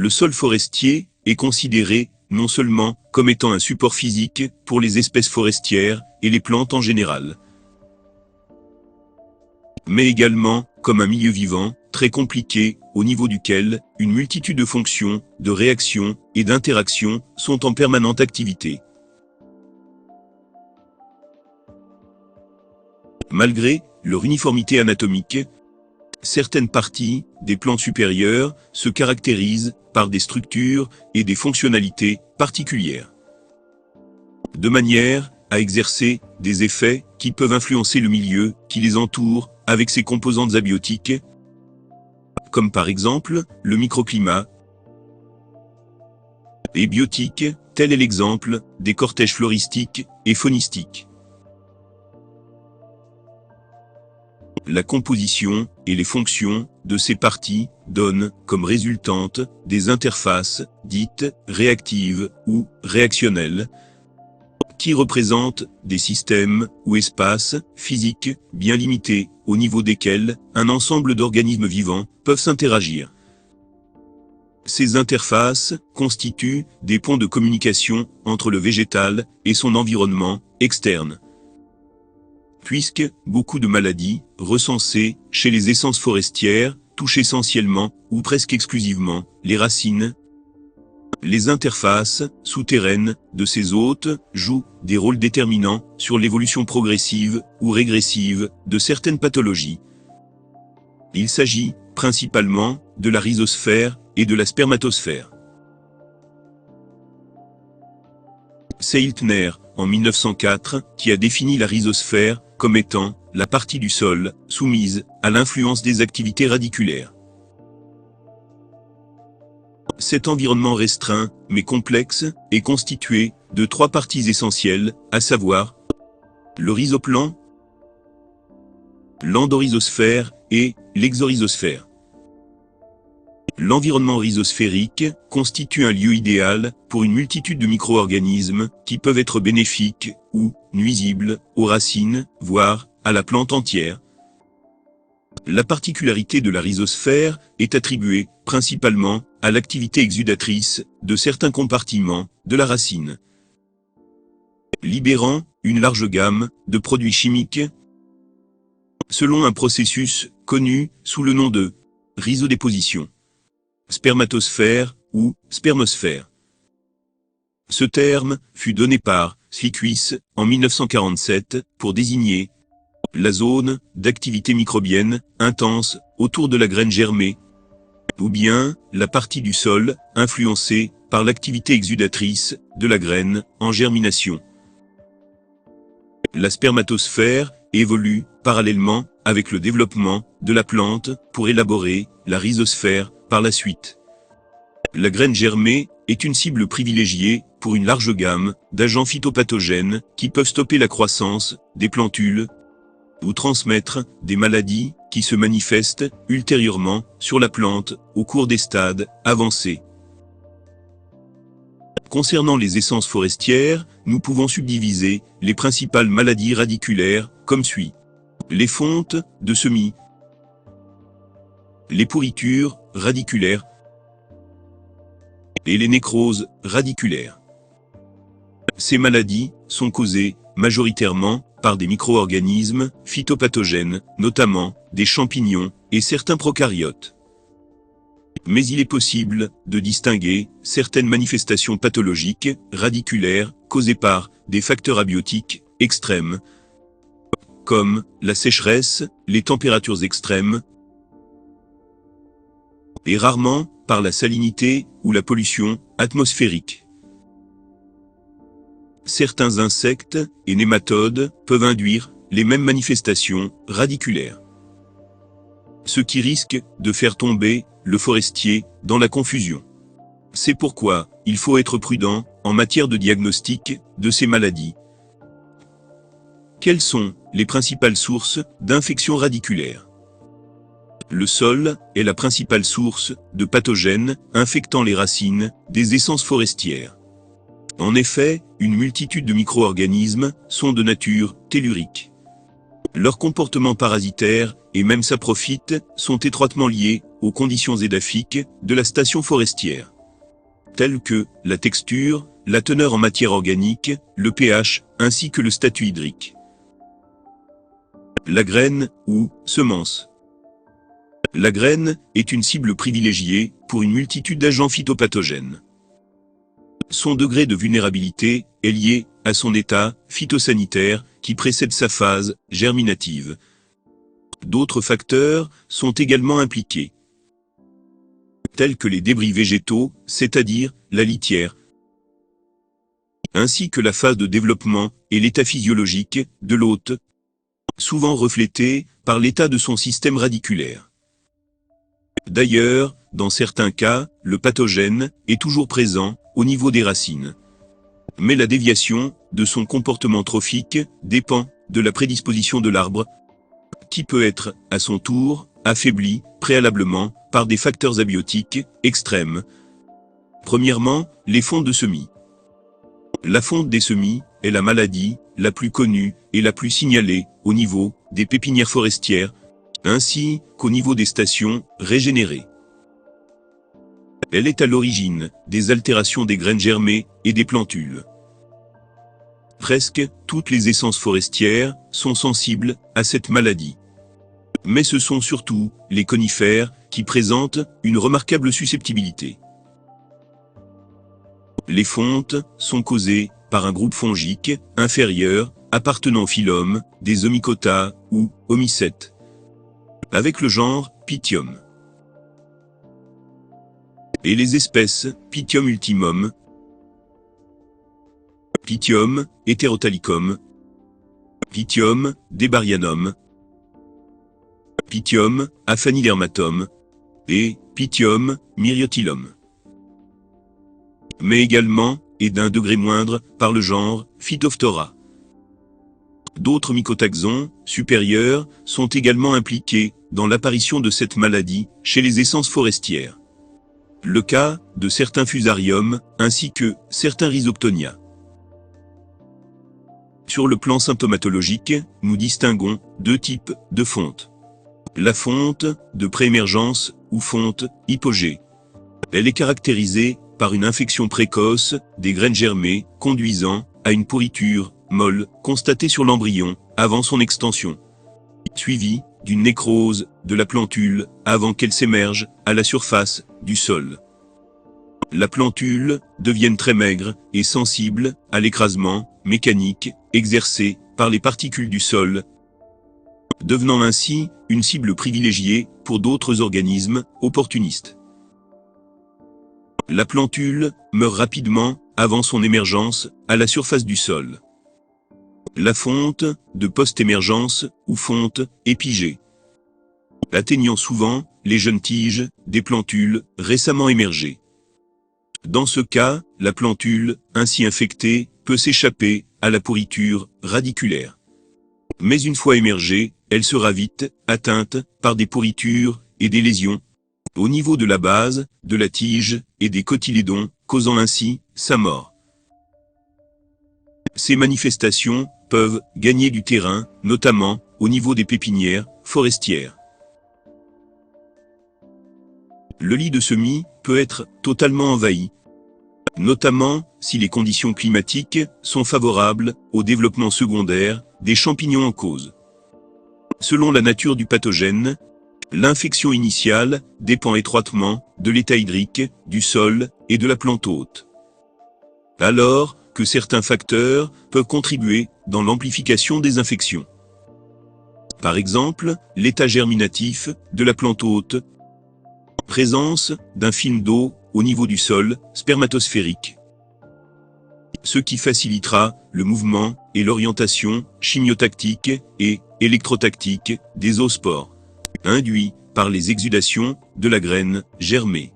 Le sol forestier est considéré non seulement comme étant un support physique pour les espèces forestières et les plantes en général, mais également comme un milieu vivant, très compliqué, au niveau duquel une multitude de fonctions, de réactions et d'interactions sont en permanente activité. Malgré leur uniformité anatomique, certaines parties des plantes supérieures se caractérisent par des structures et des fonctionnalités particulières, de manière à exercer des effets qui peuvent influencer le milieu qui les entoure avec ses composantes abiotiques, comme par exemple le microclimat, et biotiques, tel est l'exemple des cortèges floristiques et faunistiques. La composition et les fonctions de ces parties donnent comme résultante des interfaces dites réactives ou réactionnelles, qui représentent des systèmes ou espaces physiques bien limités au niveau desquels un ensemble d'organismes vivants peuvent s'interagir. Ces interfaces constituent des ponts de communication entre le végétal et son environnement externe. Puisque beaucoup de maladies recensées chez les essences forestières touchent essentiellement ou presque exclusivement les racines, les interfaces souterraines de ces hôtes jouent des rôles déterminants sur l'évolution progressive ou régressive de certaines pathologies. Il s'agit principalement de la rhizosphère et de la spermatosphère. Seiltner, en 1904, qui a défini la rhizosphère comme étant la partie du sol soumise à l'influence des activités radiculaires. Cet environnement restreint, mais complexe, est constitué de trois parties essentielles, à savoir le rhizoplan, l'endorhizosphère et l'exorhizosphère. L'environnement rhizosphérique constitue un lieu idéal pour une multitude de micro-organismes qui peuvent être bénéfiques ou nuisibles aux racines, voire à la plante entière. La particularité de la rhizosphère est attribuée principalement à l'activité exudatrice de certains compartiments de la racine, libérant une large gamme de produits chimiques selon un processus connu sous le nom de rhizodéposition, spermatosphère ou spermosphère. Ce terme fut donné par Sviquis en 1947 pour désigner la zone d'activité microbienne intense autour de la graine germée, ou bien la partie du sol influencée par l'activité exudatrice de la graine en germination. La spermatosphère évolue parallèlement avec le développement de la plante pour élaborer la rhizosphère par la suite. La graine germée est une cible privilégiée pour une large gamme d'agents phytopathogènes qui peuvent stopper la croissance des plantules ou transmettre des maladies qui se manifestent ultérieurement sur la plante au cours des stades avancés. Concernant les essences forestières, nous pouvons subdiviser les principales maladies radiculaires comme suit. Les fontes de semis, les pourritures radiculaires et les nécroses radiculaires. Ces maladies sont causées majoritairement par des micro-organismes phytopathogènes, notamment des champignons et certains prokaryotes. Mais il est possible de distinguer certaines manifestations pathologiques radiculaires causées par des facteurs abiotiques extrêmes, comme la sécheresse, les températures extrêmes, et rarement par la salinité ou la pollution atmosphérique. Certains insectes et nématodes peuvent induire les mêmes manifestations radiculaires, ce qui risque de faire tomber le forestier dans la confusion. C'est pourquoi il faut être prudent en matière de diagnostic de ces maladies. Quelles sont les principales sources d'infections radiculaires? Le sol est la principale source de pathogènes infectant les racines des essences forestières. En effet, une multitude de micro-organismes sont de nature tellurique. Leur comportement parasitaire et même saprophyte sont étroitement liés aux conditions édaphiques de la station forestière. tels que la texture, la teneur en matière organique, le pH, ainsi que le statut hydrique. La graine, ou semence. La graine est une cible privilégiée pour une multitude d'agents phytopathogènes. Son degré de vulnérabilité est lié à son état phytosanitaire qui précède sa phase germinative. D'autres facteurs sont également impliqués, tels que les débris végétaux, c'est-à-dire la litière, ainsi que la phase de développement et l'état physiologique de l'hôte, souvent reflété par l'état de son système radiculaire. D'ailleurs, dans certains cas, le pathogène est toujours présent au niveau des racines. Mais la déviation de son comportement trophique dépend de la prédisposition de l'arbre, qui peut être, à son tour, affaibli préalablement par des facteurs abiotiques extrêmes. Premièrement, les fontes de semis. La fonte des semis est la maladie la plus connue et la plus signalée au niveau des pépinières forestières, ainsi qu'au niveau des stations régénérées. Elle est à l'origine des altérations des graines germées et des plantules. Presque toutes les essences forestières sont sensibles à cette maladie. Mais ce sont surtout les conifères qui présentent une remarquable susceptibilité. Les fontes sont causées par un groupe fongique inférieur appartenant au phylum des Omicota ou Omicètes, avec le genre Pythium. Et les espèces Pythium ultimum, Pythium heterotalicum, Pythium debarianum, Pythium aphanidermatum et Pythium myriotilum. Mais également, et d'un degré moindre, par le genre Phytophthora. D'autres mycotaxons supérieurs sont également impliqués dans l'apparition de cette maladie chez les essences forestières. Le cas de certains fusariums ainsi que certains rhizoctonia. Sur le plan symptomatologique, nous distinguons deux types de fontes. La fonte de préémergence ou fonte hypogée. Elle est caractérisée par une infection précoce des graines germées conduisant à une pourriture molle constatée sur l'embryon avant son extension, suivie d'une nécrose de la plantule avant qu'elle s'émerge à la surface du sol. La plantule devient très maigre et sensible à l'écrasement mécanique exercé par les particules du sol, devenant ainsi une cible privilégiée pour d'autres organismes opportunistes. La plantule meurt rapidement avant son émergence à la surface du sol. La fonte de post-émergence ou fonte épigée, atteignant souvent les jeunes tiges des plantules récemment émergées. Dans ce cas, la plantule, ainsi infectée, peut s'échapper à la pourriture radiculaire. Mais une fois émergée, elle sera vite atteinte par des pourritures et des lésions au niveau de la base, de la tige et des cotylédons, causant ainsi sa mort. Ces manifestations peuvent gagner du terrain, notamment au niveau des pépinières forestières. Le lit de semis peut être totalement envahi, notamment si les conditions climatiques sont favorables au développement secondaire des champignons en cause. Selon la nature du pathogène, l'infection initiale dépend étroitement de l'état hydrique, du sol et de la plante hôte. Alors que certains facteurs peuvent contribuer dans l'amplification des infections. Par exemple, l'état germinatif de la plante hôte, présence d'un film d'eau au niveau du sol spermatosphérique, ce qui facilitera le mouvement et l'orientation chimiotactique et électrotactique des oospores, induits par les exudations de la graine germée.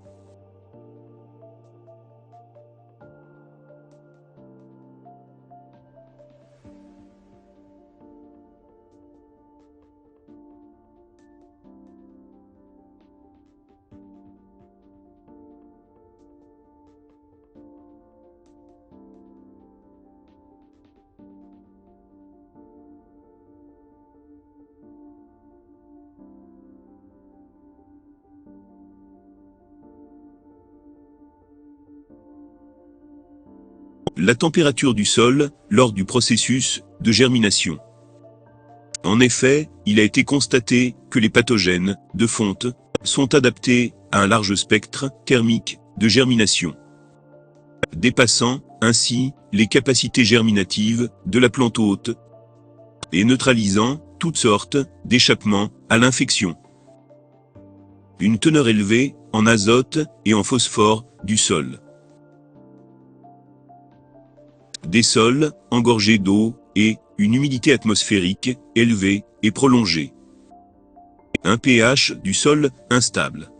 La température du sol lors du processus de germination. En effet, il a été constaté que les pathogènes de fonte sont adaptés à un large spectre thermique de germination, dépassant ainsi les capacités germinatives de la plante hôte et neutralisant toutes sortes d'échappements à l'infection. Une teneur élevée en azote et en phosphore du sol. Des sols engorgés d'eau et une humidité atmosphérique élevée et prolongée. Un pH du sol instable.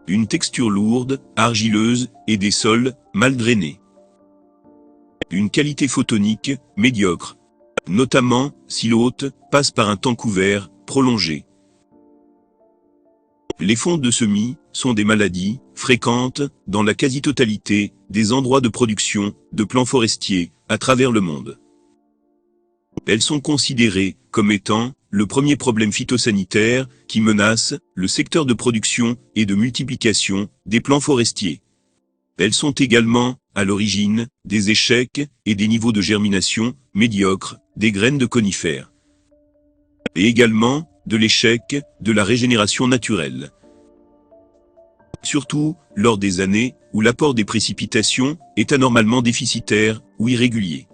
Une texture lourde, argileuse et des sols mal drainés. Une qualité photonique médiocre, notamment si l'hôte passe par un temps couvert prolongé. Les fontes de semis sont des maladies fréquentes dans la quasi-totalité des endroits de production de plants forestiers à travers le monde. Elles sont considérées comme étant le premier problème phytosanitaire qui menace le secteur de production et de multiplication des plants forestiers. Elles sont également à l'origine des échecs et des niveaux de germination médiocres des graines de conifères. Et également de l'échec de la régénération naturelle. Surtout lors des années où l'apport des précipitations est anormalement déficitaire ou irrégulier.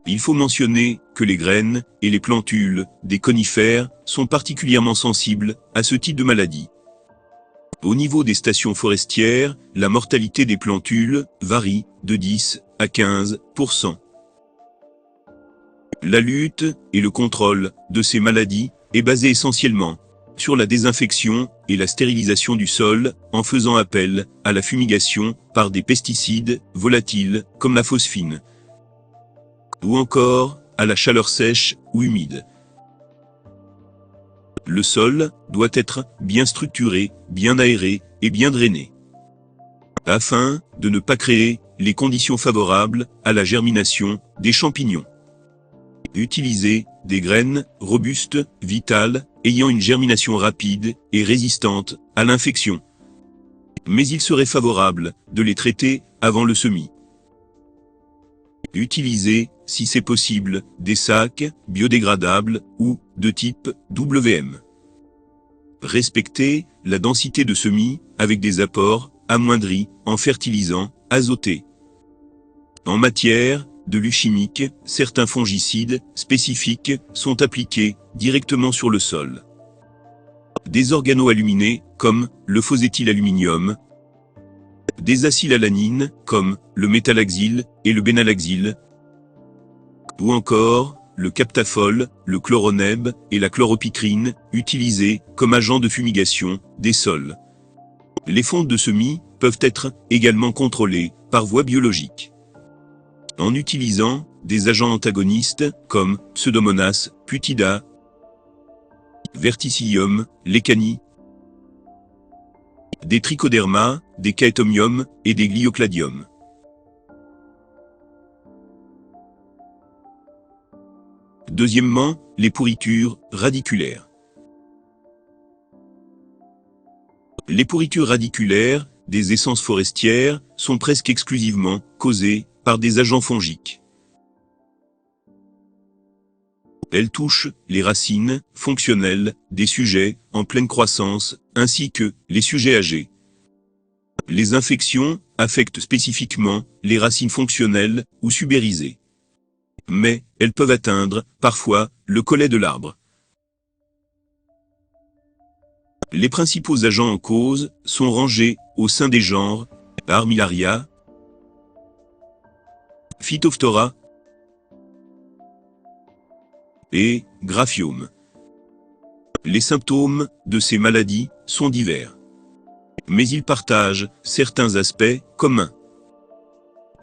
Il faut mentionner que les graines et les plantules des conifères sont particulièrement sensibles à ce type de maladie. Au niveau des stations forestières, la mortalité des plantules varie de 10 à 15%. La lutte et le contrôle de ces maladies est basé essentiellement sur la désinfection et la stérilisation du sol en faisant appel à la fumigation par des pesticides volatiles comme la phosphine, ou encore à la chaleur sèche ou humide. Le sol doit être bien structuré, bien aéré et bien drainé, afin de ne pas créer les conditions favorables à la germination des champignons. Utiliser des graines robustes, vitales, ayant une germination rapide et résistante à l'infection. Mais il serait favorable de les traiter avant le semis. Utiliser, si c'est possible, des sacs biodégradables ou de type WM. Respecter la densité de semis avec des apports amoindris en fertilisants azotés. En matière de lutte chimique, certains fongicides spécifiques sont appliqués directement sur le sol. Des organoaluminés comme le phoséthylaluminium, des acylalanines comme le métalaxyle et le bénalaxyle, ou encore le captafol, le chloroneb et la chloropicrine utilisés comme agents de fumigation des sols. Les fontes de semis peuvent être également contrôlées par voie biologique, en utilisant des agents antagonistes comme Pseudomonas putida, Verticillium lecanii, des trichodermas, des chaetomium et des gliocladium. Deuxièmement, les pourritures radiculaires. Les pourritures radiculaires des essences forestières sont presque exclusivement causées par des agents fongiques. Elles touchent les racines fonctionnelles des sujets en pleine croissance, ainsi que les sujets âgés. Les infections affectent spécifiquement les racines fonctionnelles ou subérisées. Mais elles peuvent atteindre, parfois, le collet de l'arbre. Les principaux agents en cause sont rangés au sein des genres Armillaria, Phytophthora et Graphium. Les symptômes de ces maladies sont divers, mais ils partagent certains aspects communs.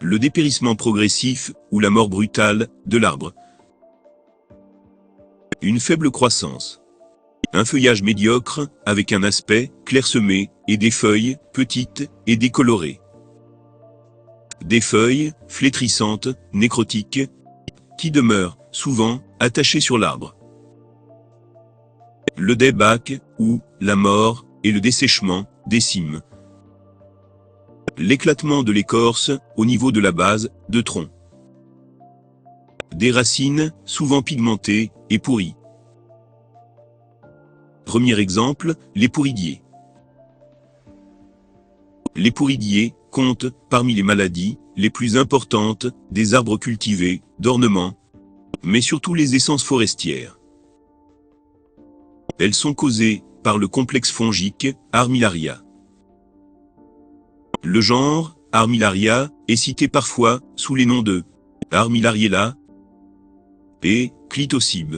Le dépérissement progressif ou la mort brutale de l'arbre. Une faible croissance. Un feuillage médiocre avec un aspect clairsemé et des feuilles petites et décolorées. Des feuilles flétrissantes, nécrotiques, qui demeurent souvent attachées sur l'arbre. Le dieback ou la mort et le dessèchement des cimes. L'éclatement de l'écorce au niveau de la base de tronc. Des racines souvent pigmentées et pourries. Premier exemple, les pourridiers. Les pourridiers comptent parmi les maladies les plus importantes des arbres cultivés, d'ornement, mais surtout les essences forestières. Elles sont causées par le complexe fongique Armillaria. Le genre Armillaria est cité parfois sous les noms de Armillariella et Clitocybe.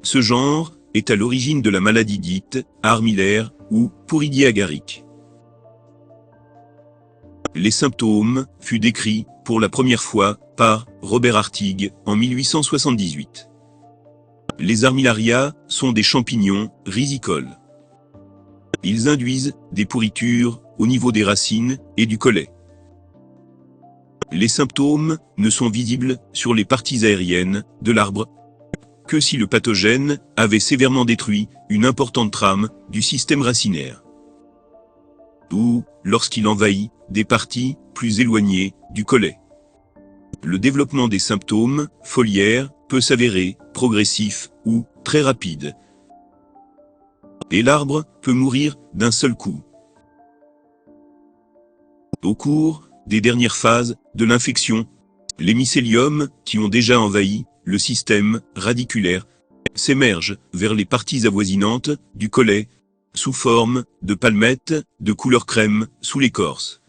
Ce genre est à l'origine de la maladie dite armillaire ou pourridier agarique. Les symptômes furent décrits pour la première fois par Robert Artigue en 1878. Les armillaria sont des champignons risicoles. Ils induisent des pourritures au niveau des racines et du collet. Les symptômes ne sont visibles sur les parties aériennes de l'arbre que si le pathogène avait sévèrement détruit une importante trame du système racinaire, ou lorsqu'il envahit des parties plus éloignées du collet. Le développement des symptômes foliaires peut s'avérer progressif ou très rapide, et l'arbre peut mourir d'un seul coup. Au cours des dernières phases de l'infection, les mycéliums qui ont déjà envahi le système radiculaire s'émergent vers les parties avoisinantes du collet sous forme de palmettes de couleur crème sous l'écorce,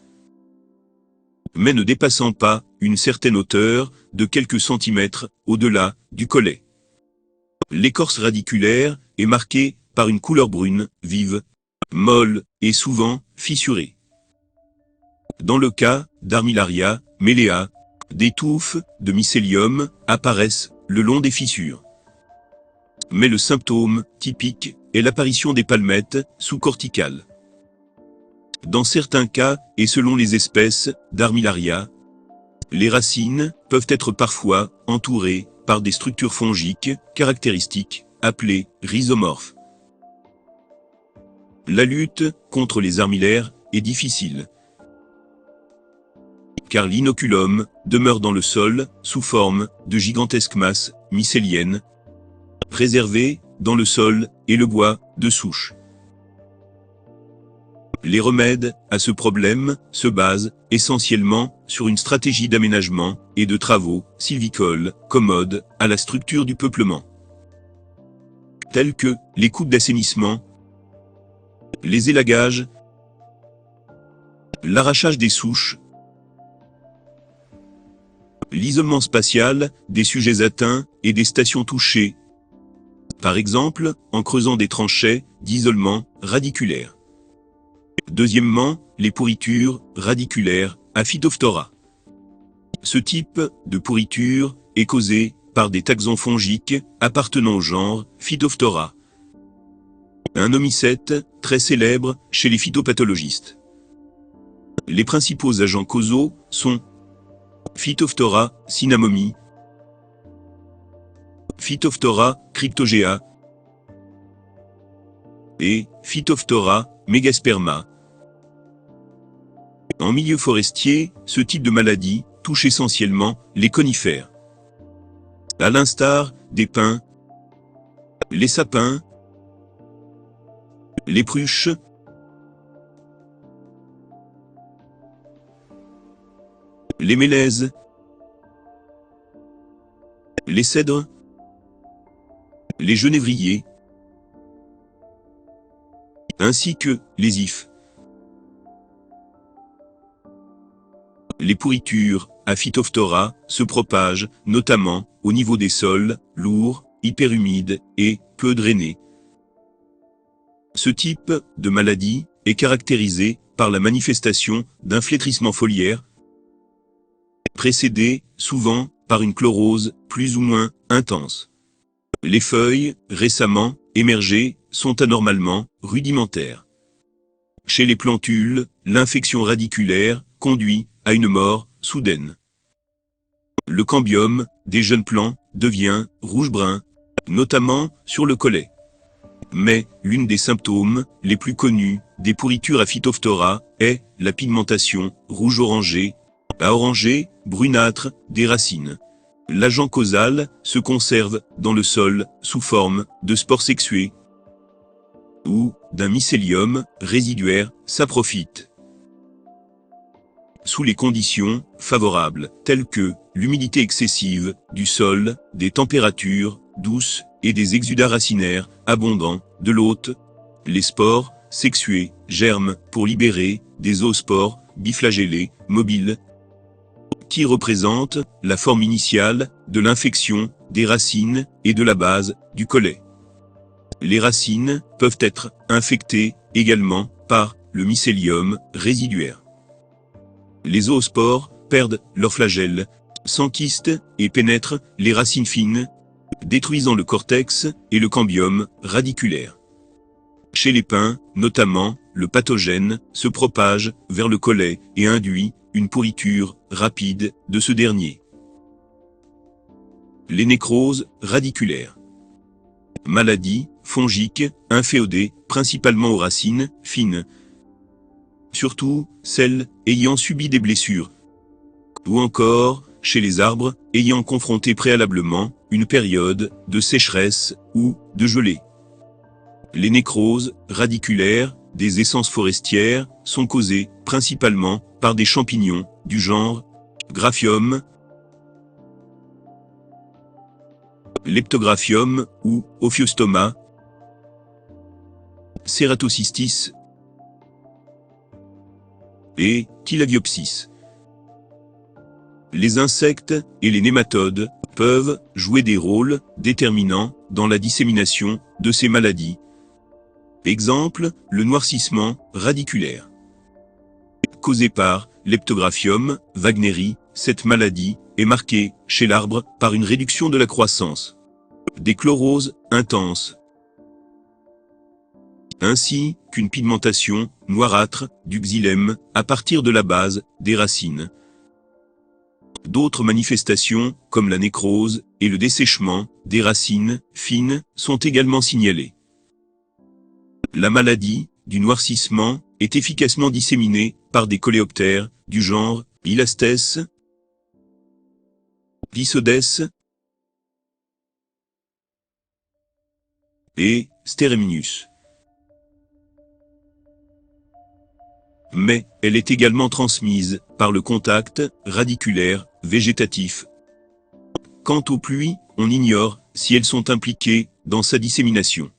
mais ne dépassant pas une certaine hauteur de quelques centimètres au-delà du collet. L'écorce radiculaire est marquée par une couleur brune, vive, molle et souvent fissurée. Dans le cas d'Armillaria mellea, des touffes de mycélium apparaissent le long des fissures. Mais le symptôme typique est l'apparition des palmettes sous-corticales. Dans certains cas, et selon les espèces d'Armillaria, les racines peuvent être parfois entourées par des structures fongiques caractéristiques, appelées rhizomorphes. La lutte contre les armillaires est difficile, car l'inoculum demeure dans le sol sous forme de gigantesques masses mycéliennes, préservées dans le sol et le bois de souche. Les remèdes à ce problème se basent essentiellement sur une stratégie d'aménagement et de travaux sylvicoles commode à la structure du peuplement, tels que les coupes d'assainissement, les élagages, l'arrachage des souches, l'isolement spatial des sujets atteints et des stations touchées, par exemple en creusant des tranchées d'isolement radiculaire. Deuxièmement, les pourritures radiculaires à Phytophthora. Ce type de pourriture est causé par des taxons fongiques appartenant au genre Phytophthora, un omycète très célèbre chez les phytopathologistes. Les principaux agents causaux sont Phytophthora cinnamomi, Phytophthora cryptogea et Phytophthora mégasperma. En milieu forestier, ce type de maladie touche essentiellement les conifères, à l'instar des pins, les sapins, les pruches, les mélèzes, les cèdres, les genévriers, ainsi que les ifs. Les pourritures à Phytophthora se propagent notamment au niveau des sols lourds, hyperhumides et peu drainés. Ce type de maladie est caractérisé par la manifestation d'un flétrissement foliaire, précédé souvent par une chlorose plus ou moins intense. Les feuilles, récemment émergées, sont anormalement rudimentaires. Chez les plantules, l'infection radiculaire conduit à une mort soudaine. Le cambium des jeunes plants devient rouge-brun, notamment sur le collet. Mais, l'une des symptômes les plus connus des pourritures à Phytophthora est la pigmentation rouge-orangé à orangé, brunâtre des racines. L'agent causal se conserve dans le sol sous forme de spores sexués ou d'un mycélium résiduaire saprophyte. Sous les conditions favorables, telles que l'humidité excessive du sol, des températures douces et des exudats racinaires abondants de l'hôte, les spores sexués germent pour libérer des oospores biflagellés mobiles qui représentent la forme initiale de l'infection des racines et de la base du collet. Les racines peuvent être infectées également par le mycélium résiduaire. Les oospores perdent leur flagelle, s'enquistent et pénètrent les racines fines, détruisant le cortex et le cambium radiculaire. Chez les pins, notamment, le pathogène se propage vers le collet et induit une pourriture rapide de ce dernier. Les nécroses radiculaires. Maladies fongiques inféodées principalement aux racines fines, surtout celles ayant subi des blessures, ou encore chez les arbres ayant confronté préalablement une période de sécheresse ou de gelée. Les nécroses radiculaires des essences forestières sont causées principalement par des champignons du genre Graphium, Leptographium ou Ophiostoma, Ceratocystis et Thylaviopsis. Les insectes et les nématodes peuvent jouer des rôles déterminants dans la dissémination de ces maladies. Exemple, le noircissement radiculaire. Causé par Leptographium wagneri, cette maladie est marquée chez l'arbre par une réduction de la croissance, des chloroses intenses, ainsi qu'une pigmentation noirâtre du xylème à partir de la base des racines. D'autres manifestations, comme la nécrose et le dessèchement des racines fines, sont également signalées. La maladie du noircissement est efficacement disséminée par des coléoptères du genre Hylastes, Pisodes et Stereminus. Mais elle est également transmise par le contact radiculaire végétatif. Quant aux pluies, on ignore si elles sont impliquées dans sa dissémination.